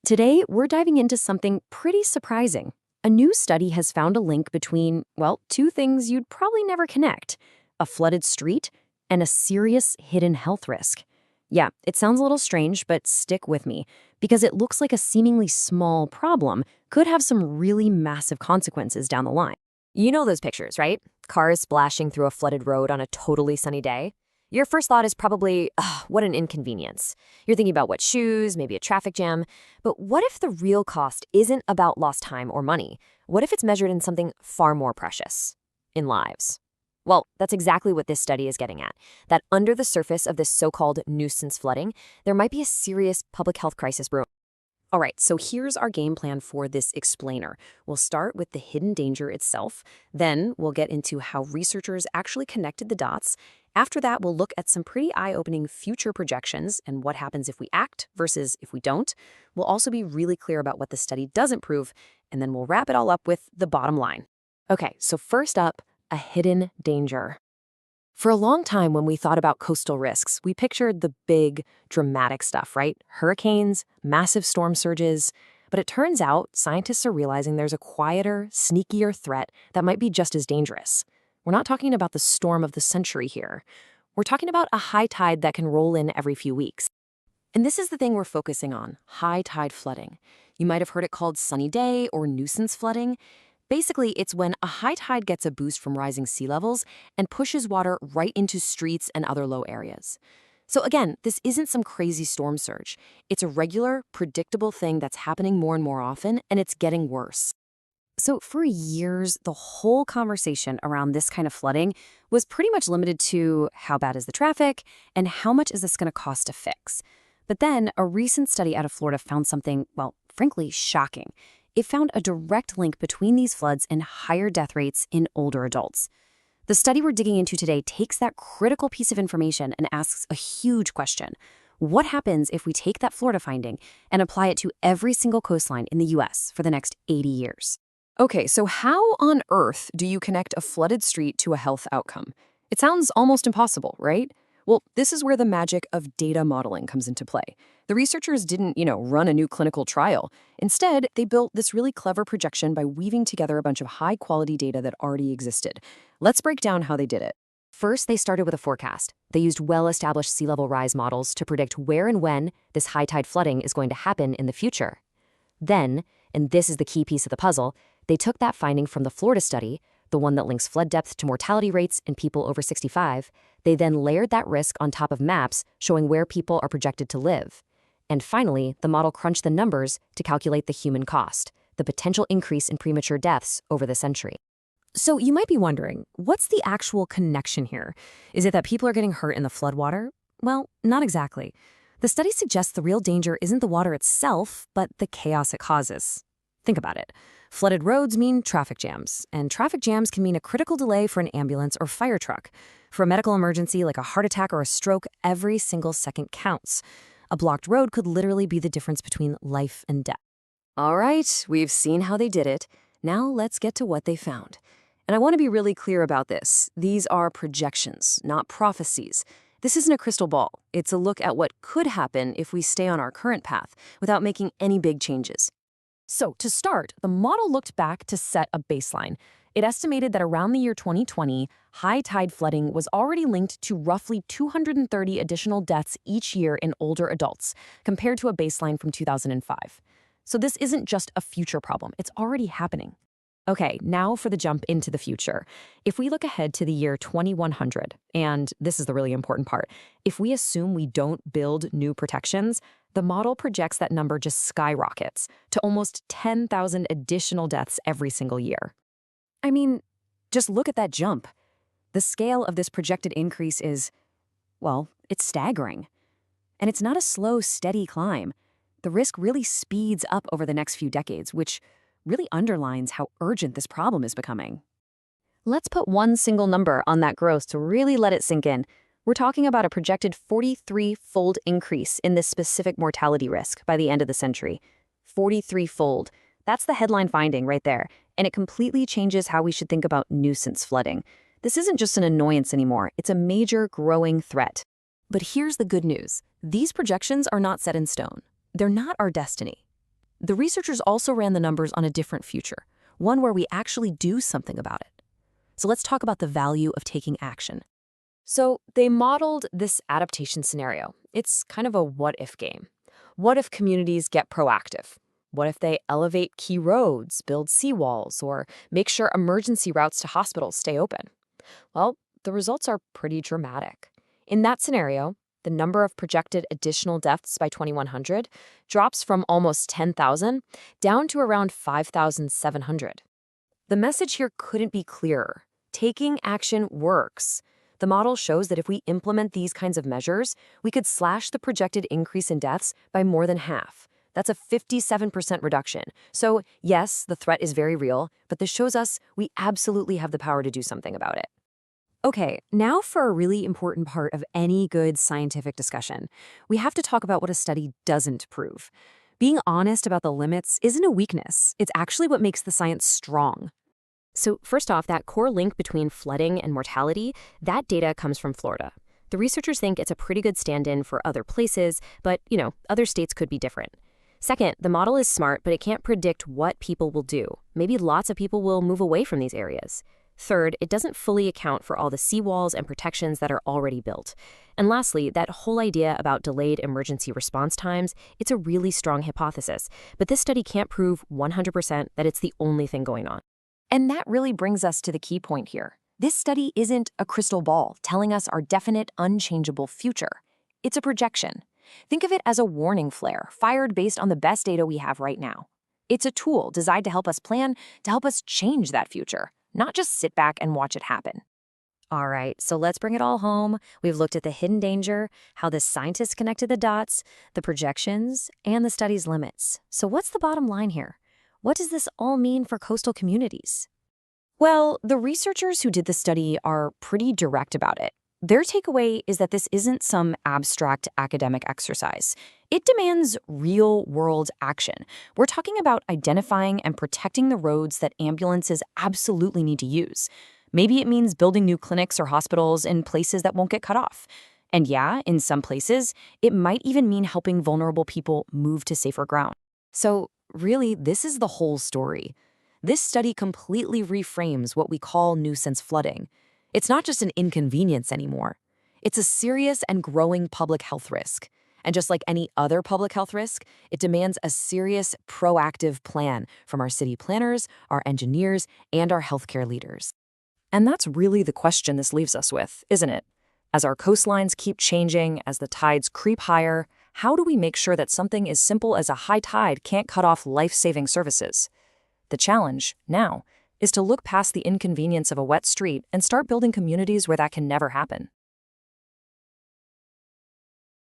Today, we're diving into something pretty surprising. A new study has found a link between, well, two things you'd probably never connect: a flooded street and a serious hidden health risk. Yeah, it sounds a little strange, but stick with me, because it looks like a seemingly small problem could have some really massive consequences down the line. You know those pictures, right? Cars splashing through a flooded road on a totally sunny day. Your first thought is probably, ugh, what an inconvenience. You're thinking about wet shoes, maybe a traffic jam. But what if the real cost isn't about lost time or money? What if it's measured in something far more precious? In lives. Well, that's exactly what this study is getting at. That under the surface of this so-called nuisance flooding, there might be a serious public health crisis brewing. All right, so here's our game plan for this explainer. We'll start with the hidden danger itself. Then we'll get into how researchers actually connected the dots. After that, we'll look at some pretty eye-opening future projections and what happens if we act versus if we don't. We'll also be really clear about what the study doesn't prove, and then we'll wrap it all up with the bottom line. Okay, so first up, a hidden danger. For a long time, when we thought about coastal risks, we pictured the big, dramatic stuff, right? Hurricanes, massive storm surges. But it turns out scientists are realizing there's a quieter, sneakier threat that might be just as dangerous. We're not talking about the storm of the century here. We're talking about a high tide that can roll in every few weeks. And this is the thing we're focusing on: high tide flooding. You might have heard it called sunny day or nuisance flooding. Basically, it's when a high tide gets a boost from rising sea levels and pushes water right into streets and other low areas. So again, this isn't some crazy storm surge. It's a regular, predictable thing that's happening more and more often, and it's getting worse. So for years, the whole conversation around this kind of flooding was pretty much limited to how bad is the traffic and how much is this going to cost to fix. But then a recent study out of Florida found something, well, frankly, shocking. It found a direct link between these floods and higher death rates in older adults. The study we're digging into today takes that critical piece of information and asks a huge question. What happens if we take that Florida finding and apply it to every single coastline in the US for the next 80 years? Okay, so how on earth do you connect a flooded street to a health outcome? It sounds almost impossible, right? Well, this is where the magic of data modeling comes into play. The researchers didn't, run a new clinical trial. Instead, they built this really clever projection by weaving together a bunch of high-quality data that already existed. Let's break down how they did it. First, they started with a forecast. They used well-established sea level rise models to predict where and when this high tide flooding is going to happen in the future. Then, and this is the key piece of the puzzle, they took that finding from the Florida study, the one that links flood depth to mortality rates in people over 65. They then layered that risk on top of maps showing where people are projected to live. And finally, the model crunched the numbers to calculate the human cost, the potential increase in premature deaths over the century. So you might be wondering, what's the actual connection here? Is it that people are getting hurt in the floodwater? Well, not exactly. The study suggests the real danger isn't the water itself, but the chaos it causes. Think about it. Flooded roads mean traffic jams, and traffic jams can mean a critical delay for an ambulance or fire truck. For a medical emergency like a heart attack or a stroke, every single second counts. A blocked road could literally be the difference between life and death. All right, we've seen how they did it. Now let's get to what they found. And I want to be really clear about this. These are projections, not prophecies. This isn't a crystal ball. It's a look at what could happen if we stay on our current path without making any big changes. So to start, the model looked back to set a baseline. It estimated that around the year 2020, high tide flooding was already linked to roughly 230 additional deaths each year in older adults, compared to a baseline from 2005. So this isn't just a future problem, it's already happening. Okay, now for the jump into the future. If we look ahead to the year 2100, and this is the really important part, if we assume we don't build new protections, the model projects that number just skyrockets to almost 10,000 additional deaths every single year. I mean, just look at that jump. The scale of this projected increase is, well, it's staggering. And it's not a slow, steady climb. The risk really speeds up over the next few decades, which really underlines how urgent this problem is becoming. Let's put one single number on that growth to really let it sink in. We're talking about a projected 43-fold increase in this specific mortality risk by the end of the century. 43-fold. That's the headline finding right there, and it completely changes how we should think about nuisance flooding. This isn't just an annoyance anymore, it's a major growing threat. But here's the good news. These projections are not set in stone. They're not our destiny. The researchers also ran the numbers on a different future, one where we actually do something about it. So let's talk about the value of taking action. So they modeled this adaptation scenario. It's kind of a what-if game. What if communities get proactive? What if they elevate key roads, build seawalls, or make sure emergency routes to hospitals stay open? Well, the results are pretty dramatic. In that scenario, the number of projected additional deaths by 2100 drops from almost 10,000 down to around 5,700. The message here couldn't be clearer. Taking action works. The model shows that if we implement these kinds of measures, we could slash the projected increase in deaths by more than half. That's a 57% reduction. So yes, the threat is very real, but this shows us we absolutely have the power to do something about it. Okay, now for a really important part of any good scientific discussion. We have to talk about what a study doesn't prove. Being honest about the limits isn't a weakness. It's actually what makes the science strong. So first off, that core link between flooding and mortality, that data comes from Florida. The researchers think it's a pretty good stand-in for other places, but, other states could be different. Second, the model is smart, but it can't predict what people will do. Maybe lots of people will move away from these areas. Third, it doesn't fully account for all the seawalls and protections that are already built. And lastly, that whole idea about delayed emergency response times, it's a really strong hypothesis, but this study can't prove 100% that it's the only thing going on. And that really brings us to the key point here. This study isn't a crystal ball telling us our definite, unchangeable future. It's a projection. Think of it as a warning flare fired based on the best data we have right now. It's a tool designed to help us plan, to help us change that future, not just sit back and watch it happen. All right, so let's bring it all home. We've looked at the hidden danger, how the scientists connected the dots, the projections, and the study's limits. So what's the bottom line here? What does this all mean for coastal communities? Well, the researchers who did the study are pretty direct about it. Their takeaway is that this isn't some abstract academic exercise. It demands real-world action. We're talking about identifying and protecting the roads that ambulances absolutely need to use. Maybe it means building new clinics or hospitals in places that won't get cut off. And yeah, in some places, it might even mean helping vulnerable people move to safer ground. So really, this is the whole story. This study completely reframes what we call nuisance flooding. It's not just an inconvenience anymore. It's a serious and growing public health risk. And just like any other public health risk, it demands a serious, proactive plan from our city planners, our engineers, and our healthcare leaders. And that's really the question this leaves us with, isn't it? As our coastlines keep changing, as the tides creep higher, how do we make sure that something as simple as a high tide can't cut off life-saving services? The challenge, now, is to look past the inconvenience of a wet street and start building communities where that can never happen.